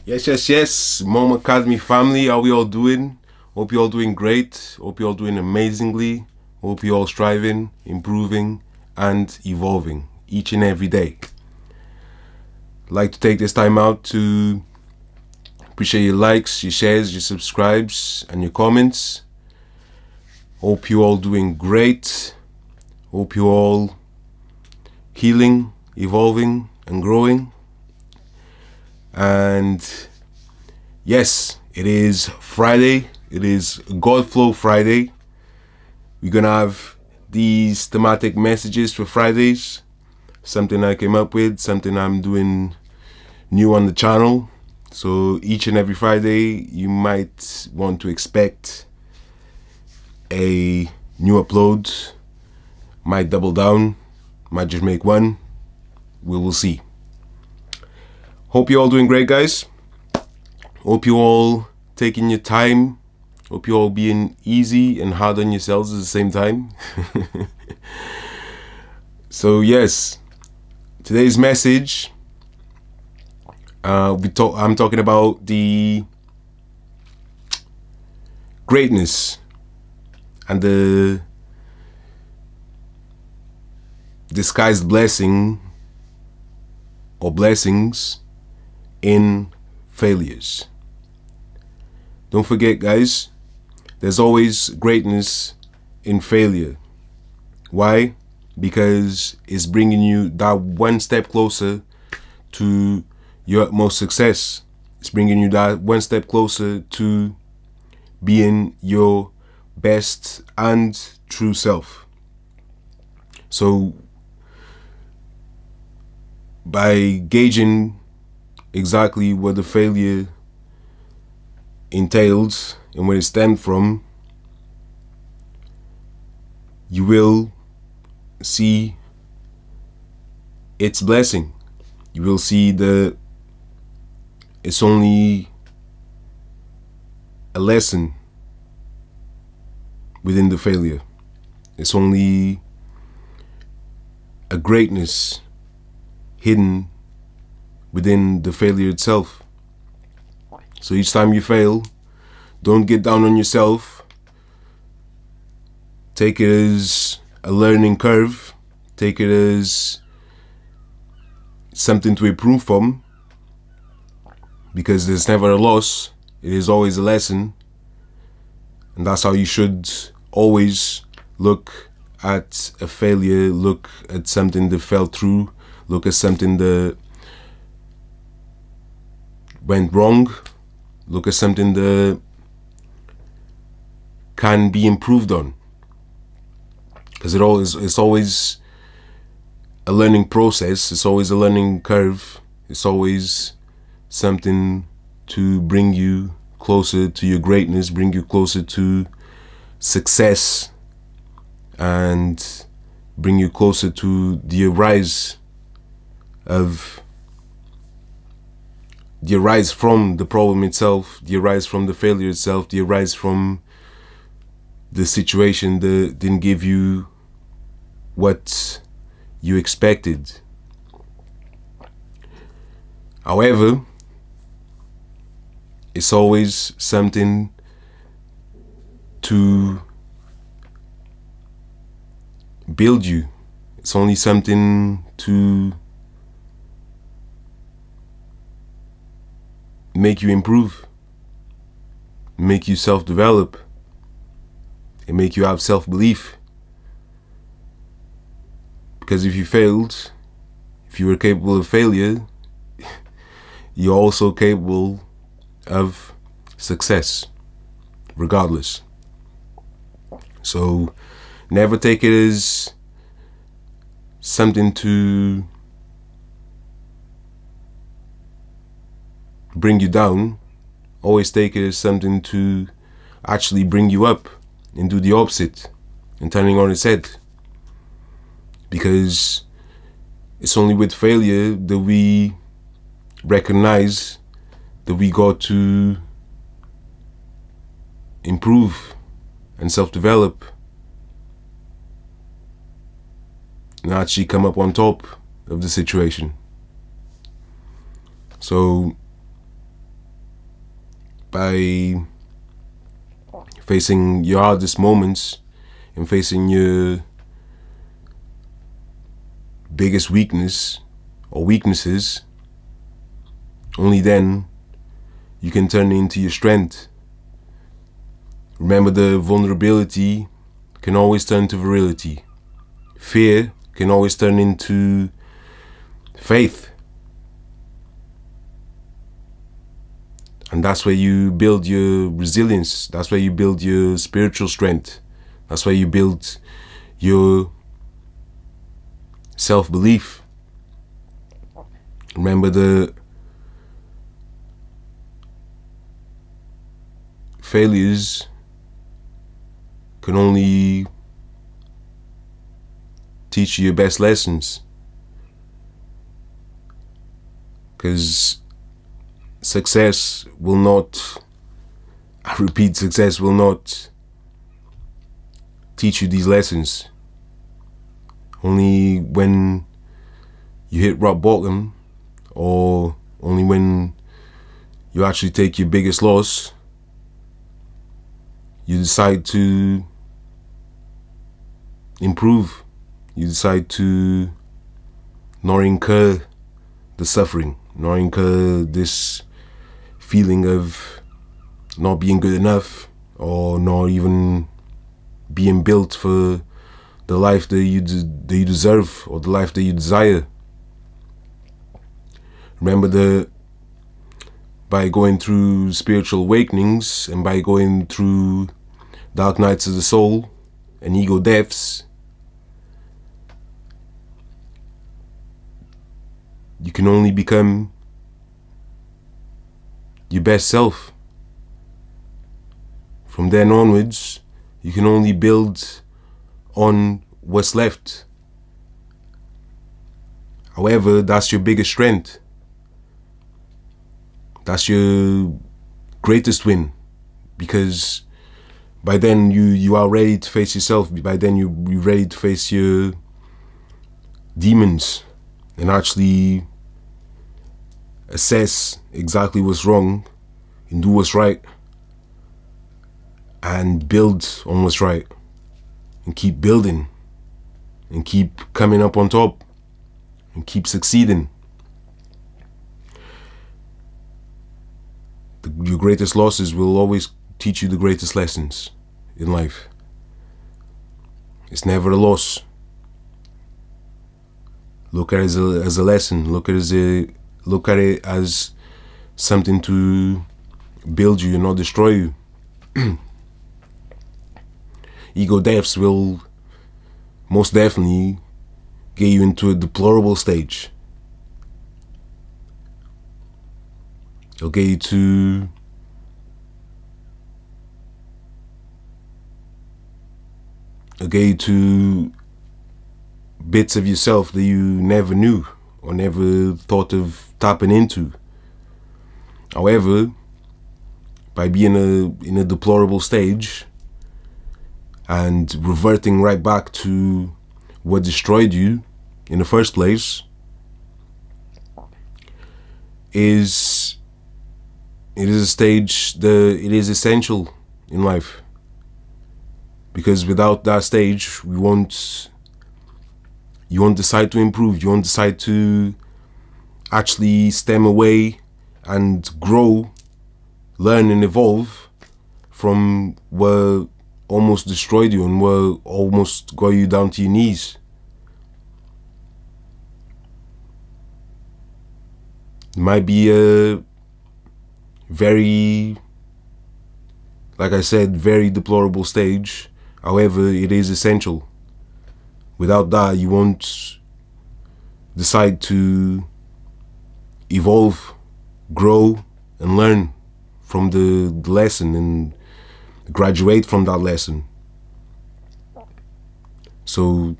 Yes. Mom Academy family, how we all doing? Hope you all doing great. Hope you all doing amazingly. Hope you all striving, improving, and evolving each and every day. I'd like to take this time out to appreciate your likes, your shares, your subscribes, and your comments. Hope you all doing great. Hope you all healing, evolving, and growing. And yes, it is Friday. It is God Flow Friday. We're gonna have these thematic messages for Fridays. Something I came up with, something I'm doing new on the channel. So each and every Friday, you might want to expect a new upload. Might double down, might just make one. We will see. Hope you all doing great, guys. Hope you all taking your time. Hope you all being easy and hard on yourselves at the same time. So yes, today's message, I'm talking about the greatness and the disguised blessing or blessings in failures. Don't forget, guys, there's always greatness in failure. Why? Because it's bringing you that one step closer to your utmost success. It's bringing you that one step closer to being your best and true self. So by gauging exactly what the failure entails and where it stemmed from, you will see its blessing. You will see that it's only a lesson within the failure. It's only a greatness hidden within the failure itself. So each time you fail, don't get down on yourself. Take it as a learning curve. Take it as something to improve from, because there's never a loss. It is always a lesson. And that's how you should always look at a failure, look at something that fell through, look at something that went wrong, look at something that can be improved on. Because it's always a learning process, it's always a learning curve, it's always something to bring you closer to your greatness, bring you closer to success, and bring you closer to the rise from the problem itself, the arise from the failure itself, the arise from the situation that didn't give you what you expected. However, it's always something to build you. It's only something to make you improve, make you self-develop, and make you have self-belief. Because if you failed, if you were capable of failure, you're also capable of success, regardless. So never take it as something to bring you down. Always take it as something to actually bring you up and do the opposite and turning on its head. Because it's only with failure that we recognize that we got to improve and self-develop and actually come up on top of the situation. So by facing your hardest moments and facing your biggest weakness or weaknesses, only then you can turn it into your strength. Remember, the vulnerability can always turn to virility. Fear can always turn into faith. And that's where you build your resilience. That's where you build your spiritual strength. That's where you build your self-belief. Remember, the failures can only teach you your best lessons. Because success will not, I repeat, success will not teach you these lessons. Only when you hit rock bottom, or only when you actually take your biggest loss, you decide to improve. You decide to not incur the suffering, not incur this feeling of not being good enough, or not even being built for the life that you deserve, or the life that you desire. Remember, by going through spiritual awakenings and by going through dark nights of the soul and ego deaths, you can only become your best self. From then onwards, you can only build on what's left. However, that's your biggest strength. That's your greatest win, because by then you are ready to face yourself. By then you're ready to face your demons and actually assess exactly what's wrong and do what's right and build on what's right and keep building and keep coming up on top and keep succeeding. Your greatest losses will always teach you the greatest lessons in life. It's never a loss. Look at it as a lesson. Look at it as something to build you and not destroy you. Ego deaths will most definitely get you into a deplorable stage. It'll get you to bits of yourself that you never knew or never thought of tapping into. However, by being in a deplorable stage and reverting right back to what destroyed you in the first place, it is a stage that it is essential in life. Because without that stage, you won't decide to improve. You won't decide to actually stem away and grow, learn and evolve from what almost destroyed you and what almost got you down to your knees. It might be a very, like I said, very deplorable stage. However, it is essential. Without that, you won't decide to evolve, grow, and learn from the lesson and graduate from that lesson. So,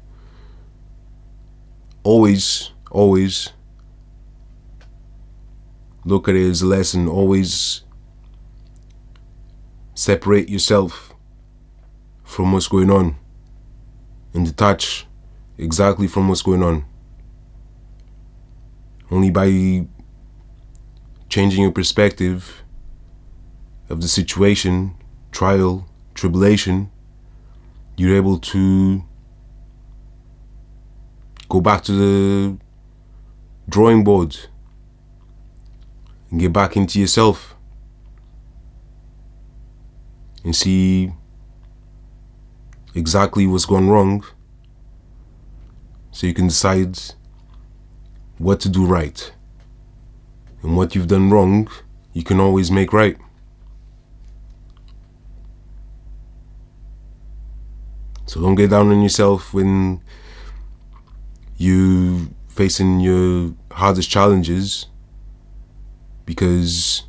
always look at it as a lesson. Always separate yourself from what's going on and detach exactly from what's going on. Only by changing your perspective of the situation, trial, tribulation, you're able to go back to the drawing board and get back into yourself and see exactly what's gone wrong, so you can decide what to do right. And what you've done wrong, you can always make right. So don't get down on yourself when you facing your hardest challenges, because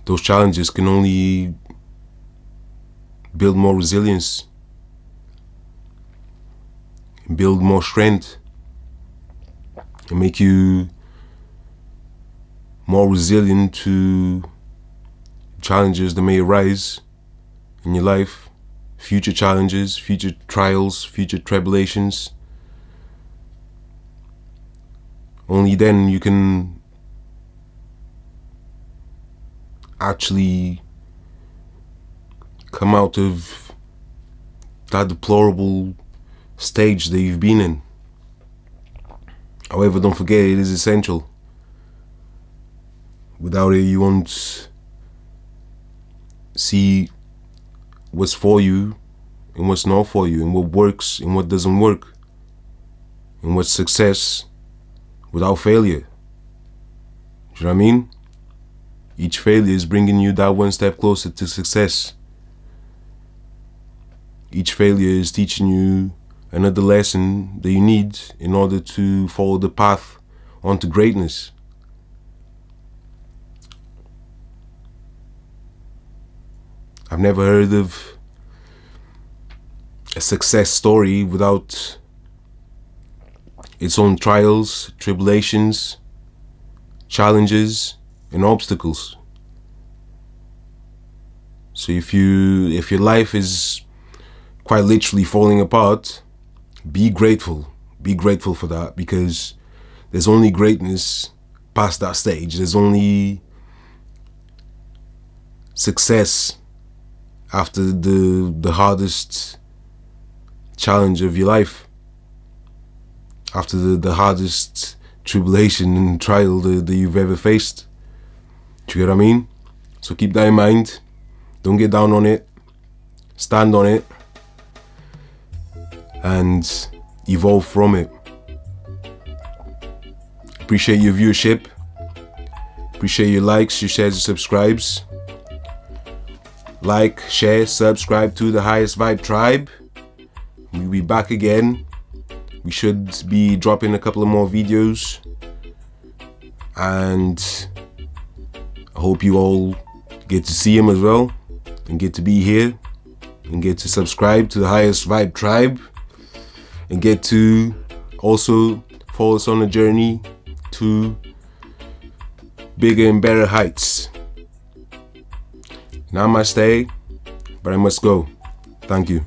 those challenges can only build more resilience and build more strength and make you more resilient to challenges that may arise in your life, future challenges, future trials, future tribulations. Only then you can actually come out of that deplorable stage that you've been in. However, don't forget, it is essential. Without it, you won't see what's for you and what's not for you, and what works and what doesn't work, and what's success without failure. Do you know what I mean? Each failure is bringing you that one step closer to success. Each failure is teaching you another lesson that you need in order to follow the path onto greatness. I've never heard of a success story without its own trials, tribulations, challenges, and obstacles. So if your life is quite literally falling apart, be grateful. Be grateful for that, because there's only greatness past that stage. There's only success after the hardest challenge of your life, after the hardest tribulation and trial that you've ever faced. Do you get what I mean? So keep that in mind. Don't get down on it. Stand on it and evolve from it. Appreciate your viewership. Appreciate your likes, your shares, your subscribes. Like, share, subscribe to the Highest Vibe Tribe. We'll be back again. We should be dropping a couple of more videos. And I hope you all get to see them as well, and get to be here, and get to subscribe to the Highest Vibe Tribe, and get to also follow us on a journey to bigger and better heights. Namaste, but I must go. Thank you.